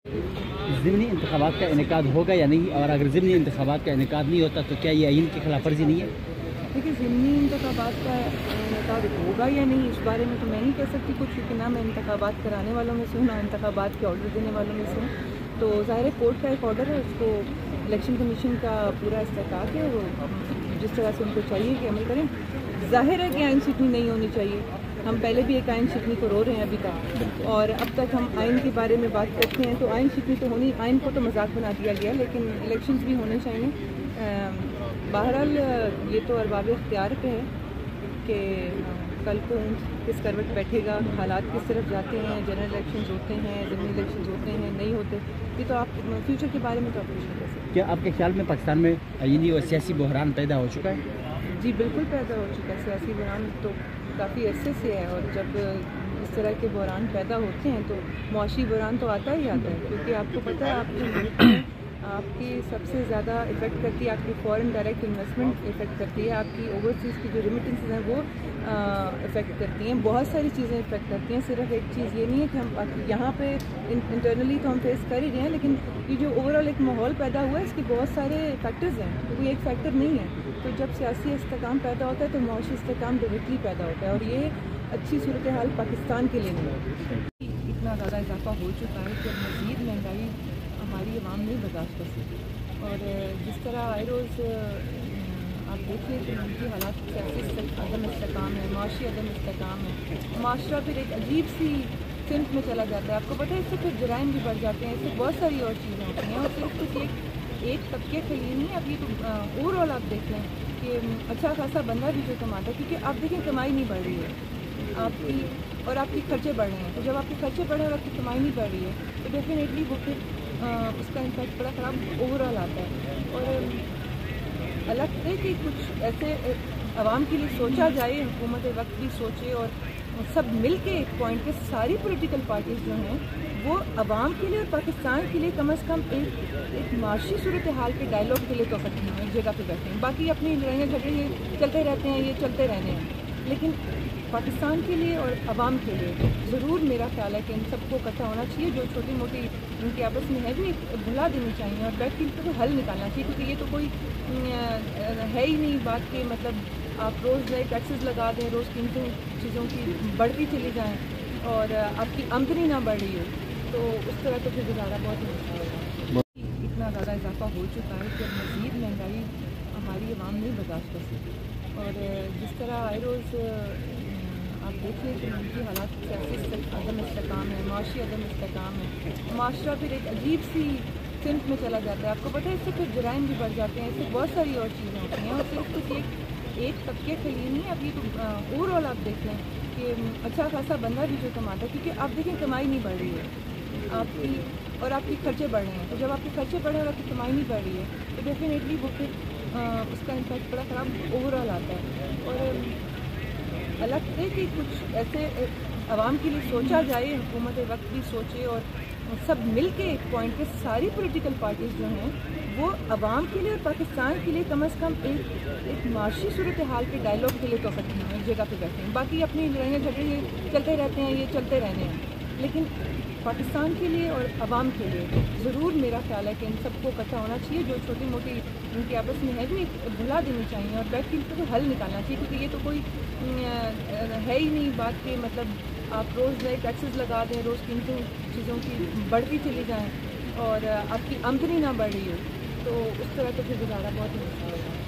ضمنی انتخابات کا انعقاد ہوگا یا نہیں، اور اگر ضمنی انتخابات کا انعقاد نہیں ہوتا تو کیا یہ آئین کی خلاف ورزی نہیں ہے؟ دیکھیے، ضمنی انتخابات کا انعقاد ہوگا یا نہیں اس بارے میں تو میں نہیں کہہ سکتی کچھ، کیونکہ نہ میں انتخابات کرانے والوں میں سے ہوں، نہ انتخابات کے آرڈر دینے والوں میں سے ہوں۔ تو ظاہر کورٹ کا ایک آرڈر ہے، اس کو الیکشن کمیشن کا پورا استحقاق ہے، وہ جس طرح سے ان کو چاہیے کہ عمل کریں۔ ظاہر ہے کہ آئین شکنی نہیں ہونی چاہیے، ہم پہلے بھی ایک آئین شکنی کو رو رہے ہیں ابھی تک، اور اب تک ہم آئین کے بارے میں بات کرتے ہیں تو آئین شکنی تو ہونی، آئین کو تو مذاق بنا دیا گیا، لیکن الیکشنز بھی ہونے چاہیے۔ بہرحال یہ تو ارباب اختیار پہ ہے کہ کل کو کس کروٹ بیٹھے گا، حالات کس طرف جاتے ہیں، جنرل الیکشنز ہوتے ہیں، ضمنی الیکشنز ہوتے ہیں، نہیں ہوتے، یہ تو آپ فیوچر کے بارے میں تو آپ کچھ نہیں کہہ سکتے۔ کیا آپ کے خیال میں پاکستان میں آئینی اور سیاسی بحران پیدا ہو چکا ہے؟ جی بالکل پیدا ہو چکا ہے، سیاسی بحران تو کافی عرصے سے ہے، اور جب اس طرح کے بحران پیدا ہوتے ہیں تو معاشی بحران تو آتا ہی آتا ہے، کیونکہ آپ کو پتہ ہے آپ کے ملک میں آپ کی سب سے زیادہ افیکٹ کرتی ہے آپ کی فارن ڈائریکٹ انویسٹمنٹ افیکٹ کرتی ہے، آپ کی اوورسیز کی جو ریمیٹنسز ہیں وہ افیکٹ کرتی ہیں، بہت ساری چیزیں افیکٹ کرتی ہیں۔ صرف ایک چیز یہ نہیں ہے کہ ہم یہاں پہ انٹرنلی تو ہم فیس کر ہی رہے ہیں، لیکن یہ جو اوور آل ایک ماحول پیدا ہوا ہے اس کے بہت سارے فیکٹرز ہیں، کوئی ایک فیکٹر نہیں ہے۔ تو جب سیاسی استحکام پیدا ہوتا ہے تو معاشی استحکام ڈائریکٹلی پیدا ہوتا ہے، اور یہ اچھی صورتحال پاکستان کے لیے نہیں ہے۔ اتنا زیادہ اضافہ ہو چکا ہے کہ مزید مہنگائی ہماری عوام نہیں برداشت کر سکتی، اور جس طرح آئے روز آپ دیکھیے کہ ان کی حالات سیاسی عدم استحکام ہے، معاشی عدم استحکام ہے، معاشرہ پھر ایک عجیب سی سمت میں چلا جاتا ہے۔ آپ کو پتہ ہے اس سے پھر جرائم بھی بڑھ جاتے ہیں، اس سے بہت ساری اور چیزیں ہوتی ہیں، اور صرف کچھ ایک طبقے کے لیے نہیں۔ اب یہ تو اوور آل آپ دیکھ لیں کہ اچھا خاصا بندہ بھی جو کماتا ہے، کیونکہ آپ دیکھیں کمائی نہیں بڑھ رہی ہے آپ کی، اور آپ کے خرچے بڑھ رہے ہیں، تو جب آپ کے خرچے بڑھ رہے ہیں اور آپ کی کمائی نہیں بڑھ رہی ہے تو ڈیفینیٹلی وہ پھر اس کا امپیکٹ بڑا خراب اوور آل آتا ہے۔ اور الگ ہے کہ کچھ ایسے عوام کے لیے سوچا جائے، حکومت وقت بھی سوچے، اور سب مل کے ایک پوائنٹ پہ ساری پولیٹیکل پارٹیز جو ہیں وہ عوام کے لیے اور پاکستان کے لیے کم از کم ایک معاشی صورتحال کے ڈائلاگ کے لیے تو اکٹھے ہوں، ایک جگہ پہ بیٹھے ہیں۔ باقی اپنی لڑائیاں جھگڑے یہ چلتے رہتے ہیں، یہ چلتے رہنے ہیں، لیکن پاکستان کے لیے اور عوام کے لیے ضرور میرا خیال ہے کہ ان سب کو اکٹھا ہونا چاہیے، جو چھوٹی موٹی ان کی آپس میں ہے بھی بھلا دینی چاہیے، اور بیٹھ کے ان کو حل نکالنا چاہیے، کیونکہ یہ تو کوئی ہے ہی نہیں بات کہ مطلب آپ روز نئے ٹیکسز لگا دیں، روز قیمتیں چیزوں کی بڑھتی چلی جائیں اور آپ کی آمدنی نہ بڑھ رہی ہو، تو اس طرح تو پھر گزارا بہت مشکل ہوگا۔ اتنا زیادہ اضافہ ہو چکا ہے کہ مزید مہنگائی ہماری عوام نہیں برداشت کر سکتی، اور جس طرح آئے روز آپ دیکھیے کہ ان کی حالات سیاسی عدم استحکام ہے، معاشی عدم استحکام ہے، معاشرہ پھر ایک عجیب سی سمت میں چلا جاتا ہے۔ آپ کو پتہ ہے اس سے پھر جرائم بھی بڑھ جاتے ہیں، اس سے بہت ساری اور چیزیں ہوتی ہیں، اور صرف کچھ ایک طبقے کے لیے نہیں۔ اب یہ تو اوور آل آپ دیکھ لیں کہ اچھا خاصا بندہ بھی جو کماتا ہے، کیونکہ آپ دیکھیں کمائی نہیں بڑھ رہی ہے آپ کی، اور آپ کے خرچے بڑھ رہے ہیں، تو جب آپ کے خرچے بڑھ رہے ہیں اور آپ کی کمائی نہیں بڑھ رہی ہے تو ڈیفینیٹلی وہ پھر اس کا امپیکٹ بڑا خراب اوور آل آتا ہے۔ اور الگ ہے کہ کچھ ایسے عوام کے لیے سوچا جائے، حکومت وقت بھی سوچے، اور سب مل کے ایک پوائنٹ پہ ساری پولیٹیکل پارٹیز جو ہیں وہ عوام کے لیے اور پاکستان کے لیے کم از کم ایک معاشی صورتحال کے ڈائلاگ کے لیے تو اکٹھے ہوں، ایک جگہ پہ بیٹھے ہیں۔ باقی اپنی لڑائیاں جھگڑے یہ چلتے رہتے ہیں، یہ چلتے رہنے ہیں، لیکن پاکستان کے لیے اور عوام کے لیے ضرور میرا خیال ہے کہ ان سب کو اکٹھا ہونا چاہیے، جو چھوٹی موٹی ان کی آپس میں ہے بھی بھلا دینی چاہیے، اور بیٹھ کے ان کو حل نکالنا چاہیے، کیونکہ یہ تو کوئی ہے ہی نہیں بات کہ مطلب آپ روز نئے ٹیکسز لگا دیں، روز قیمتیں چیزوں کی بڑھتی چلی جائیں اور آپ کی آمدنی نہ بڑھ رہی ہو، تو اس طرح تو پھر گزارا بہت مشکل ہوگا۔